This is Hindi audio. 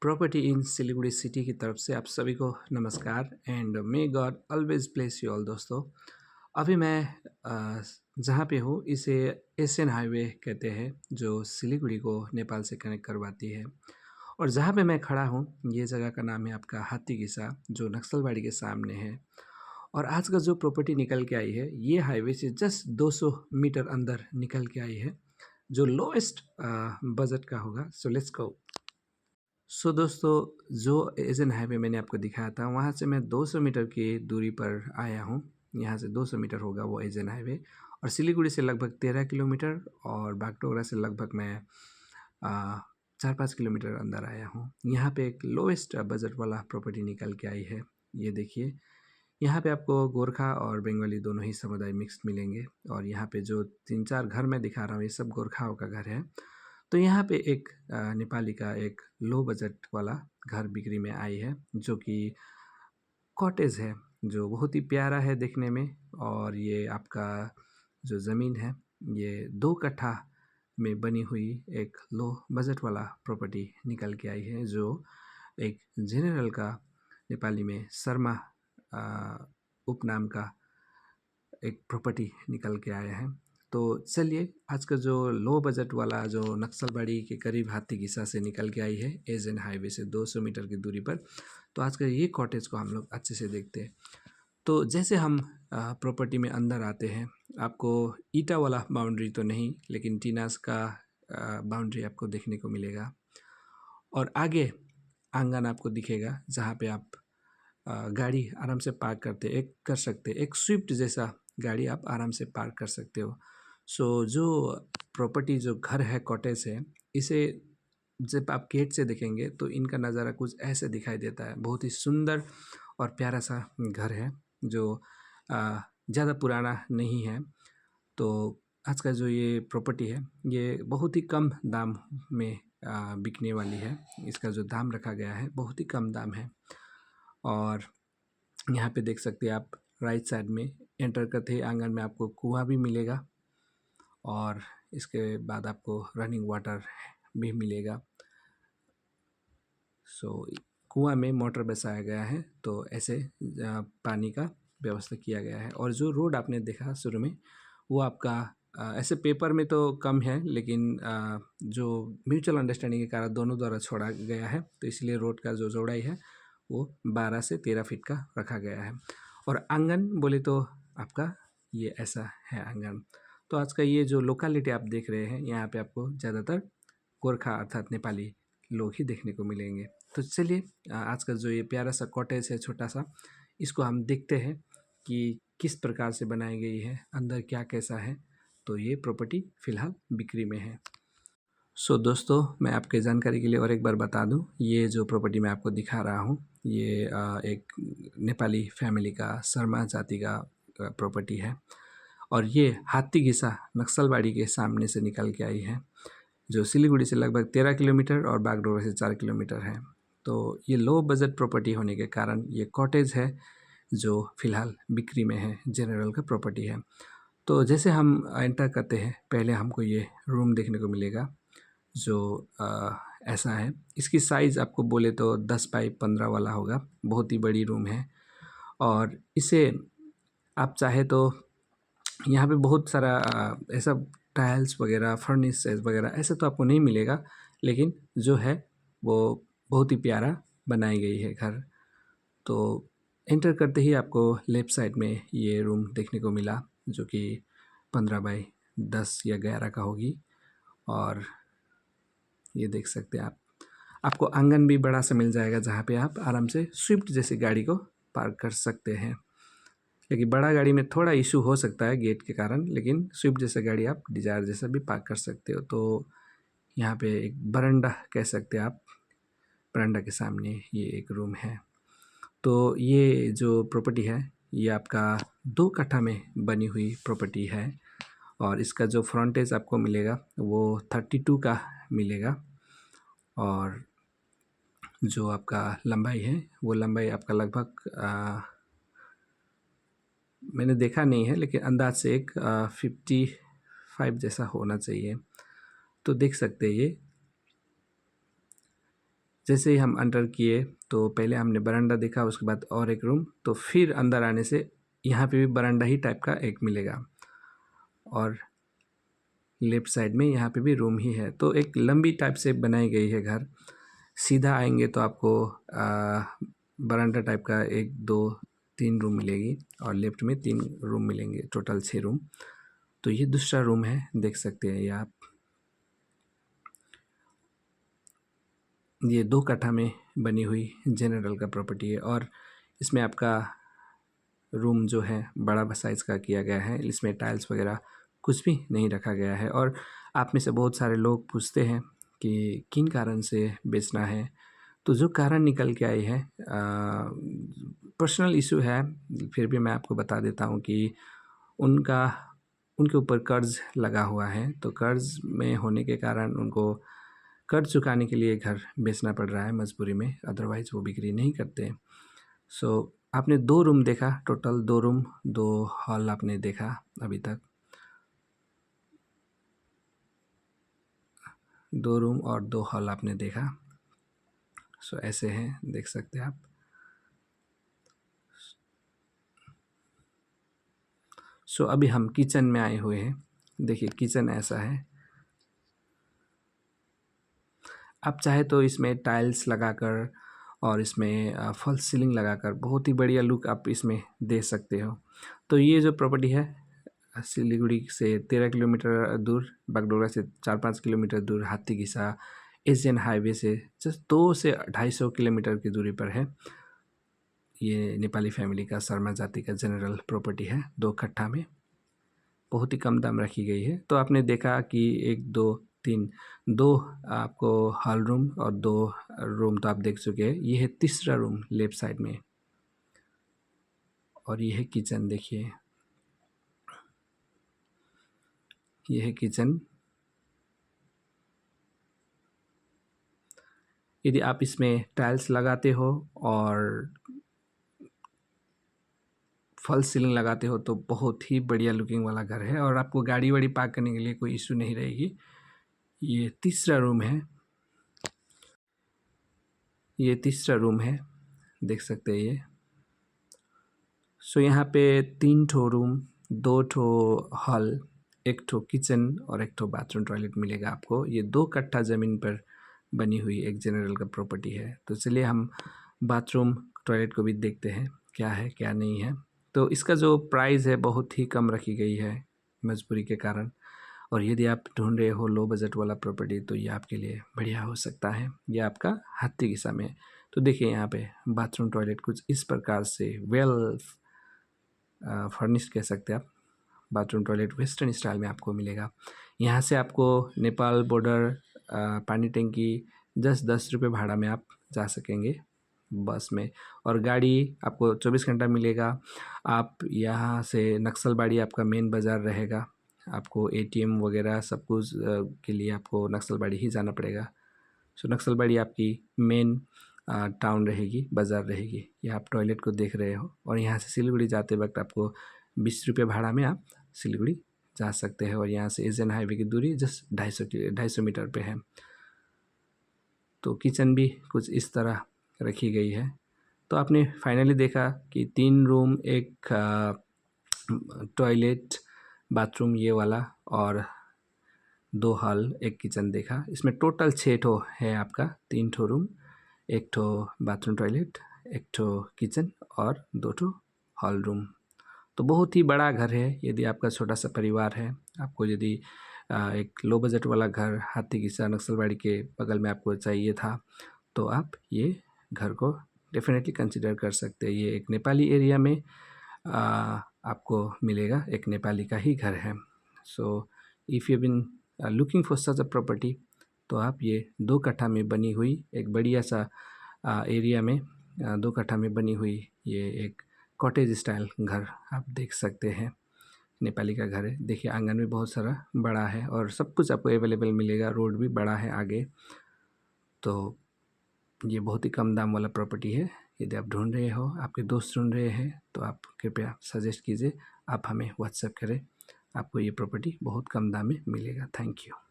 प्रॉपर्टी इन सिलीगुड़ी सिटी की तरफ से आप सभी को नमस्कार and may God always bless you all. दोस्तों, अभी मैं जहाँ पे हूँ इसे एशियन हाईवे कहते हैं, जो सिलीगुड़ी को नेपाल से कनेक्ट करवाती है। और जहाँ पे मैं खड़ा हूँ ये जगह का नाम है आपका हाथीगिसा, जो नक्सलबाड़ी के सामने है। और आज का जो प्रॉपर्टी निकल के आई है ये हाईवे से जस्ट 200 मीटर अंदर निकल के आई है, जो लोएस्ट बजट का होगा। So let's go. सो दोस्तों, जो एशियन हाईवे मैंने आपको दिखाया था वहाँ से मैं 200 मीटर की दूरी पर आया हूँ। यहाँ से 200 मीटर होगा वो एशियन हाईवे। और सिलीगुड़ी से लगभग 13 किलोमीटर और बागडोगरा से लगभग मैं 4-5 किलोमीटर अंदर आया हूँ। यहाँ पे एक लोएस्ट बजट वाला प्रॉपर्टी निकल के आई है। ये देखिए, यहाँ पे आपको गोरखा और बंगाली दोनों ही समुदाय मिक्स मिलेंगे। और यहाँ पे जो 3-4 घर मैं दिखा रहा हूँ ये सब गोरखाओं का घर है। तो यहाँ पे एक नेपाली का एक लो बजट वाला घर बिक्री में आई है, जो कि कॉटेज है, जो बहुत ही प्यारा है देखने में। और ये आपका जो ज़मीन है ये 2 कट्ठा में बनी हुई एक लो बजट वाला प्रॉपर्टी निकल के आई है, जो एक जेनरल का नेपाली में शर्मा उपनाम का एक प्रॉपर्टी निकल के आया है। तो चलिए, आज का जो लो बजट वाला जो नक्सलबाड़ी के करीब हाथीगिसा से निकल के आई है एशियन हाईवे से 200 मीटर की दूरी पर, तो आज का ये कॉटेज को हम लोग अच्छे से देखते हैं। तो जैसे हम प्रॉपर्टी में अंदर आते हैं, आपको ईटा वाला बाउंड्री तो नहीं, लेकिन टीनास का बाउंड्री आपको देखने को मिलेगा। और आगे आंगन आपको दिखेगा, जहाँ पे आप गाड़ी आराम से पार्क कर सकते। एक स्विफ्ट जैसा गाड़ी आप आराम से पार्क कर सकते हो। सो जो प्रॉपर्टी जो घर है, कॉटेज है, इसे जब आप गेट से देखेंगे तो इनका नज़ारा कुछ ऐसे दिखाई देता है। बहुत ही सुंदर और प्यारा सा घर है, जो ज़्यादा पुराना नहीं है। तो आज का जो ये प्रॉपर्टी है ये बहुत ही कम दाम में बिकने वाली है। इसका जो दाम रखा गया है बहुत ही कम दाम है। और यहाँ पे देख सकते हैं आप, राइट साइड में एंटर करते ही आंगन में आपको कुआं भी मिलेगा और इसके बाद आपको रनिंग वाटर भी मिलेगा। सो कुआं में मोटर बसाया गया है, तो ऐसे पानी का व्यवस्था किया गया है। और जो रोड आपने देखा शुरू में वो आपका ऐसे पेपर में तो कम है, लेकिन जो म्यूचुअल अंडरस्टैंडिंग के कारण दोनों द्वारा छोड़ा गया है, तो इसलिए रोड का जो चौड़ाई है वो 12 से 13 फीट का रखा गया है। और आंगन बोले तो आपका ये ऐसा है आंगन। तो आज का ये जो लोकेलिटी आप देख रहे हैं, यहाँ पे आपको ज़्यादातर गोरखा अर्थात नेपाली लोग ही देखने को मिलेंगे। तो चलिए, आज का जो ये प्यारा सा कॉटेज है छोटा सा, इसको हम देखते हैं कि किस प्रकार से बनाई गई है, अंदर क्या कैसा है। तो ये प्रॉपर्टी फ़िलहाल बिक्री में है। सो दोस्तों, मैं आपके जानकारी के लिए और एक बार बता दूं, ये जो प्रॉपर्टी मैं आपको दिखा रहा हूँ ये एक नेपाली फैमिली का शर्मा जाति का प्रॉपर्टी है। और ये हाथीगिसा नक्सलबाड़ी के सामने से निकल के आई है, जो सिलीगुड़ी से लगभग 13 किलोमीटर और बागडोगरा से 4 किलोमीटर है। तो ये लो बजट प्रॉपर्टी होने के कारण ये कॉटेज है जो फ़िलहाल बिक्री में है, जनरल का प्रॉपर्टी है। तो जैसे हम एंटर करते हैं, पहले हमको ये रूम देखने को मिलेगा, जो ऐसा है। इसकी साइज़ आपको बोले तो 10 बाई 15 वाला होगा, बहुत ही बड़ी रूम है। और इसे आप चाहे तो यहाँ पे बहुत सारा ऐसा टाइल्स वगैरह, फर्निचर्स वगैरह ऐसा तो आपको नहीं मिलेगा, लेकिन जो है वो बहुत ही प्यारा बनाई गई है घर। तो एंटर करते ही आपको लेफ़्ट साइड में ये रूम देखने को मिला, जो कि 15 बाई 10 या 11 का होगी। और ये देख सकते हैं आप, आपको आंगन भी बड़ा सा मिल जाएगा, जहाँ पे आप आराम से स्विफ्ट जैसी गाड़ी को पार्क कर सकते हैं। लेकिन बड़ा गाड़ी में थोड़ा इशू हो सकता है गेट के कारण, लेकिन स्विफ्ट जैसा गाड़ी आप डिज़ायर जैसा भी पार्क कर सकते हो। तो यहाँ पे एक बरंडा कह सकते हैं आप, बरंडा के सामने ये एक रूम है। तो ये जो प्रॉपर्टी है ये आपका 2 कट्ठा में बनी हुई प्रॉपर्टी है। और इसका जो फ्रंटेज आपको मिलेगा वो 32 का मिलेगा। और जो आपका लंबाई है वो लंबाई आपका लगभग मैंने देखा नहीं है, लेकिन अंदाज से एक 55 जैसा होना चाहिए। तो देख सकते हैं जैसे ही हम अंडर किए तो पहले हमने बरामदा देखा, उसके बाद और एक रूम, तो फिर अंदर आने से यहाँ पे भी बरामदा ही टाइप का एक मिलेगा और लेफ्ट साइड में यहाँ पे भी रूम ही है। तो एक लंबी टाइप से बनाई गई है घर। सीधा आएंगे तो आपको बरामदा टाइप का 1 2 3 रूम मिलेगी और लेफ्ट में 3 रूम मिलेंगे, टोटल 6 रूम। तो ये दूसरा रूम है, देख सकते हैं ये आप। ये 2 कट्ठा में बनी हुई जनरल का प्रॉपर्टी है और इसमें आपका रूम जो है बड़ा साइज़ का किया गया है। इसमें टाइल्स वगैरह कुछ भी नहीं रखा गया है। और आप में से बहुत सारे लोग पूछते हैं कि किन कारण से बेचना है, तो जो कारण निकल के आई है पर्सनल इशू है, फिर भी मैं आपको बता देता हूँ कि उनके ऊपर कर्ज़ लगा हुआ है। तो कर्ज़ में होने के कारण उनको कर्ज़ चुकाने के लिए घर बेचना पड़ रहा है मजबूरी में, अदरवाइज़ वो बिक्री नहीं करते। सो आपने 2 रूम देखा, टोटल 2 रूम 2 हॉल आपने देखा अभी तक। 2 रूम और 2 हॉल आपने देखा। सो ऐसे हैं, देख सकते हैं आप। सो अभी हम किचन में आए हुए हैं। देखिए किचन ऐसा है। आप चाहे तो इसमें टाइल्स लगाकर और इसमें फॉल्स सीलिंग लगाकर बहुत ही बढ़िया लुक आप इसमें दे सकते हो। तो ये जो प्रॉपर्टी है सिलीगुड़ी से 13 किलोमीटर दूर, बागडोगरा से 4-5 किलोमीटर दूर, हाथीघिसा एशियन हाईवे से जस्ट 2 से 250 किलोमीटर की दूरी पर है। ये नेपाली फैमिली का शर्मा जाति का जनरल प्रॉपर्टी है। 2 कट्ठा में बहुत ही कम दाम रखी गई है। तो आपने देखा कि 1 2 3 2 आपको हॉल रूम और 2 रूम तो आप देख चुके हैं। ये है तीसरा रूम लेफ्ट साइड में और ये है किचन। देखिए ये है किचन। यदि आप इसमें टाइल्स लगाते हो और फॉल्स सीलिंग लगाते हो तो बहुत ही बढ़िया लुकिंग वाला घर है और आपको गाड़ी वाड़ी पार्क करने के लिए कोई इशू नहीं रहेगी। ये तीसरा रूम है। ये तीसरा रूम है, देख सकते हैं ये। सो यहाँ पे 3 ठो रूम, 2 ठो हॉल, 1 ठो किचन और 1 ठो बाथरूम टॉयलेट मिलेगा आपको। ये 2 कट्ठा ज़मीन पर बनी हुई एक जनरल का प्रॉपर्टी है। तो चलिए हम बाथरूम टॉयलेट को भी देखते हैं क्या है क्या नहीं है। तो इसका जो प्राइस है बहुत ही कम रखी गई है मजबूरी के कारण। और यदि आप ढूंढ रहे हो लो बजट वाला प्रॉपर्टी तो ये आपके लिए बढ़िया हो सकता है। ये आपका हाथीघिसा में। तो देखिए यहाँ पे बाथरूम टॉयलेट कुछ इस प्रकार से वेल फर्निश्ड कह सकते हैं आप। बाथरूम टॉयलेट वेस्टर्न स्टाइल में आपको मिलेगा। यहाँ से आपको नेपाल बॉर्डर पानी टंकी 10 रुपये भाड़ा में आप जा सकेंगे बस में। और गाड़ी आपको 24 घंटा मिलेगा। आप यहाँ से नक्सलबाड़ी आपका मेन बाज़ार रहेगा। आपको एटीएम वगैरह सब कुछ के लिए आपको नक्सलबाड़ी ही जाना पड़ेगा। सो नक्सलबाड़ी आपकी मेन टाउन रहेगी, बाज़ार रहेगी। ये आप टॉयलेट को देख रहे हो और यहाँ से सिलीगुड़ी जाते वक्त आपको 20 रुपये भाड़ा में आप सिलीगुड़ी जा सकते हैं। और यहाँ से एशियन हाईवे की दूरी जस्ट 250 मीटर पे है। तो किचन भी कुछ इस तरह रखी गई है। तो आपने फाइनली देखा कि 3 रूम, 1 टॉयलेट बाथरूम ये वाला और 2 हॉल 1 किचन देखा। इसमें टोटल 6 ठो है आपका, 3 ठो रूम, 1 ठो बाथरूम टॉयलेट, 1 ठो किचन और 2 ठो हॉल रूम। तो बहुत ही बड़ा घर है। यदि आपका छोटा सा परिवार है, आपको यदि एक लो बजट वाला घर हाथीघिसा नक्सलबाड़ी के बगल में आपको चाहिए था तो आप ये घर को डेफिनेटली कंसिडर कर सकते हैं। ये एक नेपाली एरिया में आपको मिलेगा, एक नेपाली का ही घर है। So if you been looking for such a property तो आप ये 2 कट्ठा में बनी हुई एक बढ़िया सा एरिया में 2 कट्ठा में बनी हुई ये एक कॉटेज स्टाइल घर आप देख सकते हैं। नेपाली का घर है। देखिए आंगन भी बहुत सारा बड़ा है और सब कुछ आपको अवेलेबल मिलेगा। रोड भी बड़ा है आगे। तो ये बहुत ही कम दाम वाला प्रॉपर्टी है। यदि आप ढूंढ रहे हो, आपके दोस्त ढूंढ रहे हैं तो आप कृपया सजेस्ट कीजिए, आप हमें व्हाट्सएप करें। आपको ये प्रॉपर्टी बहुत कम दाम में मिलेगा। Thank you.